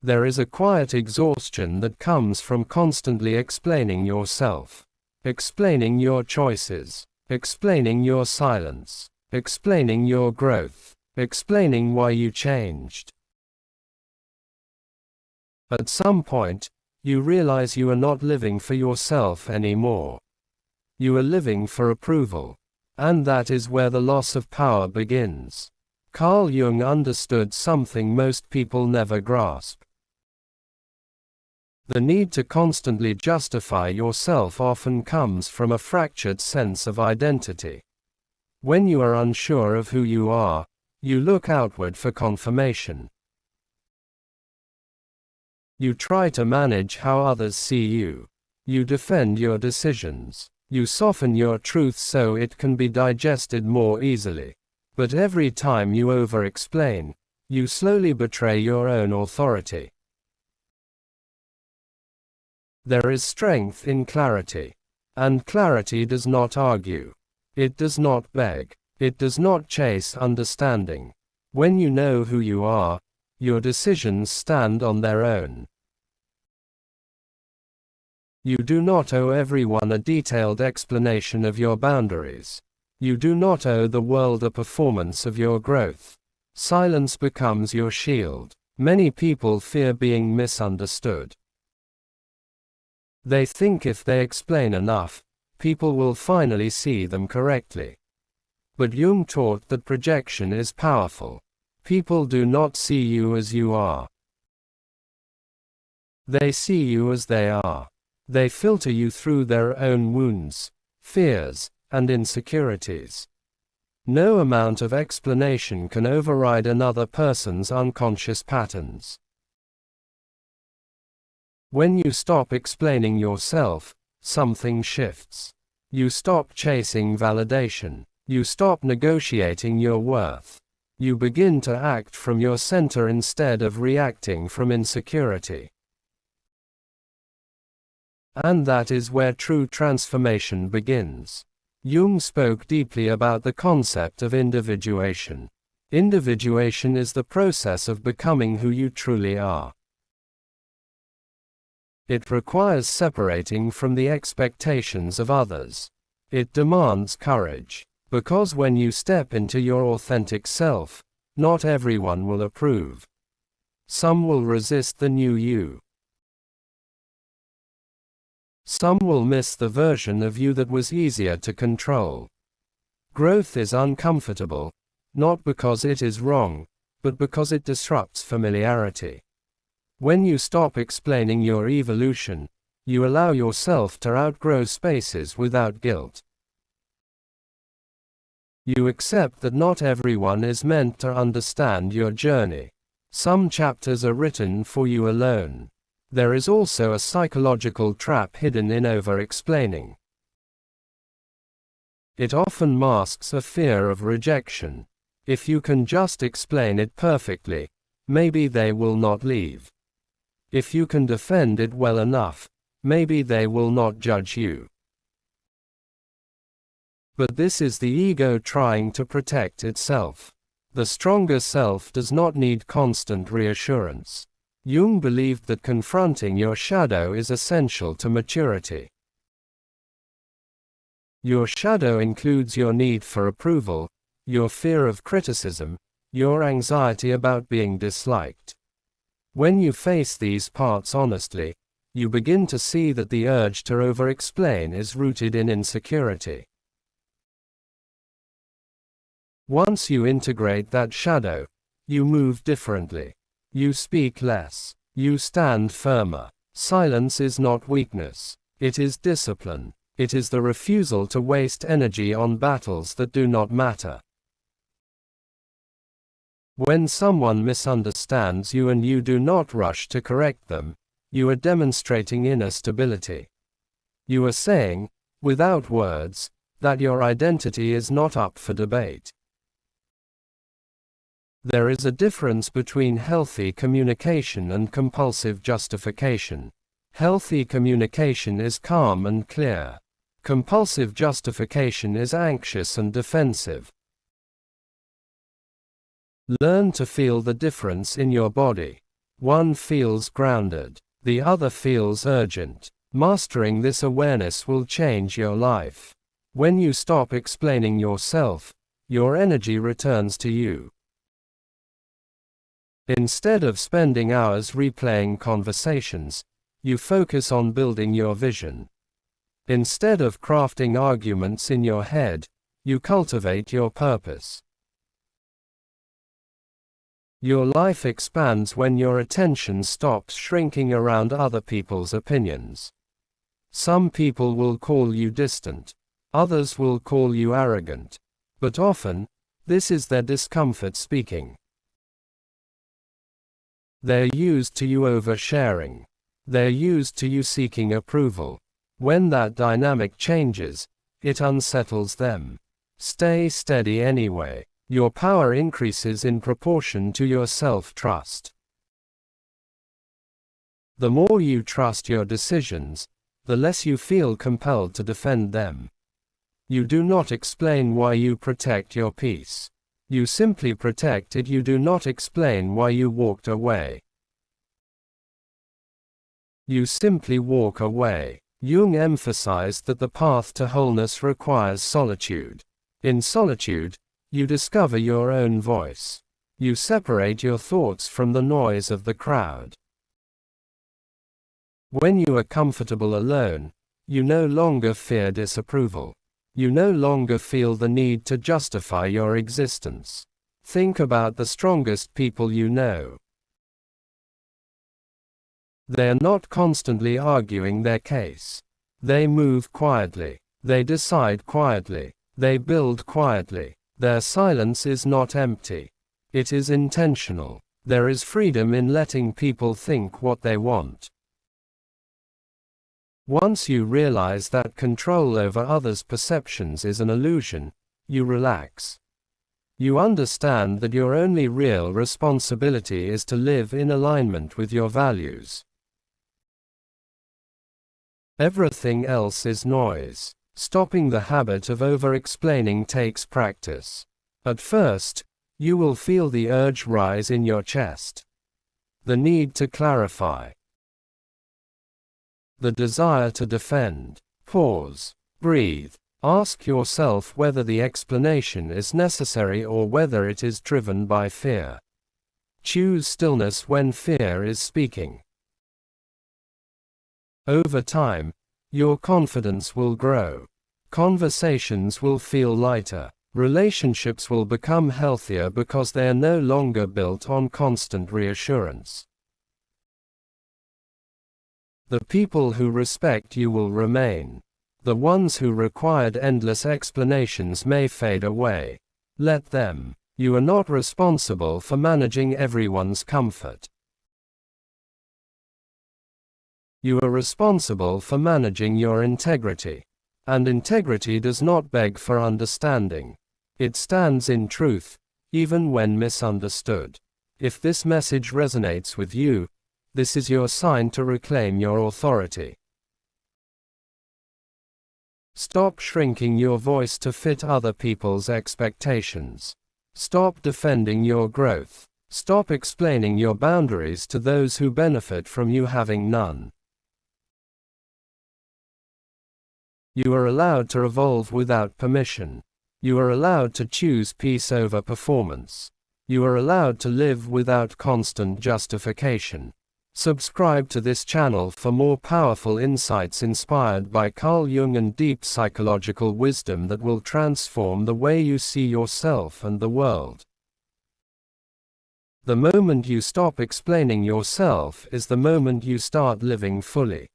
There is a quiet exhaustion that comes from constantly explaining yourself, explaining your choices, explaining your silence, explaining your growth, explaining why you changed. At some point, you realize you are not living for yourself anymore. You are living for approval. And that is where the loss of power begins. Carl Jung understood something most people never grasp. The need to constantly justify yourself often comes from a fractured sense of identity. When you are unsure of who you are, you look outward for confirmation. You try to manage how others see you. You defend your decisions. You soften your truth so it can be digested more easily. But every time you over-explain, you slowly betray your own authority. There is strength in clarity. And clarity does not argue. It does not beg. It does not chase understanding. When you know who you are, your decisions stand on their own. You do not owe everyone a detailed explanation of your boundaries. You do not owe the world a performance of your growth. Silence becomes your shield. Many people fear being misunderstood. They think if they explain enough, people will finally see them correctly. But Jung taught that projection is powerful. People do not see you as you are. They see you as they are. They filter you through their own wounds, fears, and insecurities. No amount of explanation can override another person's unconscious patterns. When you stop explaining yourself, something shifts. You stop chasing validation. You stop negotiating your worth. You begin to act from your center instead of reacting from insecurity. And that is where true transformation begins. Jung spoke deeply about the concept of individuation. Individuation is the process of becoming who you truly are. It requires separating from the expectations of others. It demands courage, because when you step into your authentic self, not everyone will approve. Some will resist the new you. Some will miss the version of you that was easier to control. Growth is uncomfortable, not because it is wrong, but because it disrupts familiarity. When you stop explaining your evolution, you allow yourself to outgrow spaces without guilt. You accept that not everyone is meant to understand your journey. Some chapters are written for you alone. There is also a psychological trap hidden in over-explaining. It often masks a fear of rejection. If you can just explain it perfectly, maybe they will not leave. If you can defend it well enough, maybe they will not judge you. But this is the ego trying to protect itself. The stronger self does not need constant reassurance. Jung believed that confronting your shadow is essential to maturity. Your shadow includes your need for approval, your fear of criticism, your anxiety about being disliked. When you face these parts honestly, you begin to see that the urge to over-explain is rooted in insecurity. Once you integrate that shadow, you move differently. You speak less. You stand firmer. Silence is not weakness. It is discipline. It is the refusal to waste energy on battles that do not matter. When someone misunderstands you and you do not rush to correct them, you are demonstrating inner stability. You are saying, without words, that your identity is not up for debate. There is a difference between healthy communication and compulsive justification. Healthy communication is calm and clear. Compulsive justification is anxious and defensive. Learn to feel the difference in your body. One feels grounded, the other feels urgent. Mastering this awareness will change your life. When you stop explaining yourself, your energy returns to you. Instead of spending hours replaying conversations, you focus on building your vision. Instead of crafting arguments in your head, you cultivate your purpose. Your life expands when your attention stops shrinking around other people's opinions. Some people will call you distant, others will call you arrogant, but often, this is their discomfort speaking. They're used to you oversharing. They're used to you seeking approval. When that dynamic changes, it unsettles them. Stay steady anyway. Your power increases in proportion to your self-trust. The more you trust your decisions, the less you feel compelled to defend them. You do not explain why you protect your peace. You simply protect it. You do not explain why you walked away. You simply walk away. Jung emphasized that the path to wholeness requires solitude. In solitude, you discover your own voice. You separate your thoughts from the noise of the crowd. When you are comfortable alone, you no longer fear disapproval. You no longer feel the need to justify your existence. Think about the strongest people you know. They are not constantly arguing their case. They move quietly. They decide quietly. They build quietly. Their silence is not empty. It is intentional. There is freedom in letting people think what they want. Once you realize that control over others' perceptions is an illusion, you relax. You understand that your only real responsibility is to live in alignment with your values. Everything else is noise. Stopping the habit of over-explaining takes practice. At first, you will feel the urge rise in your chest. The need to clarify. The desire to defend. Pause. Breathe. Ask yourself whether the explanation is necessary or whether it is driven by fear. Choose stillness when fear is speaking. Over time, your confidence will grow. Conversations will feel lighter. Relationships will become healthier because they are no longer built on constant reassurance. The people who respect you will remain. The ones who required endless explanations may fade away. Let them. You are not responsible for managing everyone's comfort. You are responsible for managing your integrity. And integrity does not beg for understanding. It stands in truth, even when misunderstood. If this message resonates with you, this is your sign to reclaim your authority. Stop shrinking your voice to fit other people's expectations. Stop defending your growth. Stop explaining your boundaries to those who benefit from you having none. You are allowed to evolve without permission. You are allowed to choose peace over performance. You are allowed to live without constant justification. Subscribe to this channel for more powerful insights inspired by Carl Jung and deep psychological wisdom that will transform the way you see yourself and the world. The moment you stop explaining yourself is the moment you start living fully.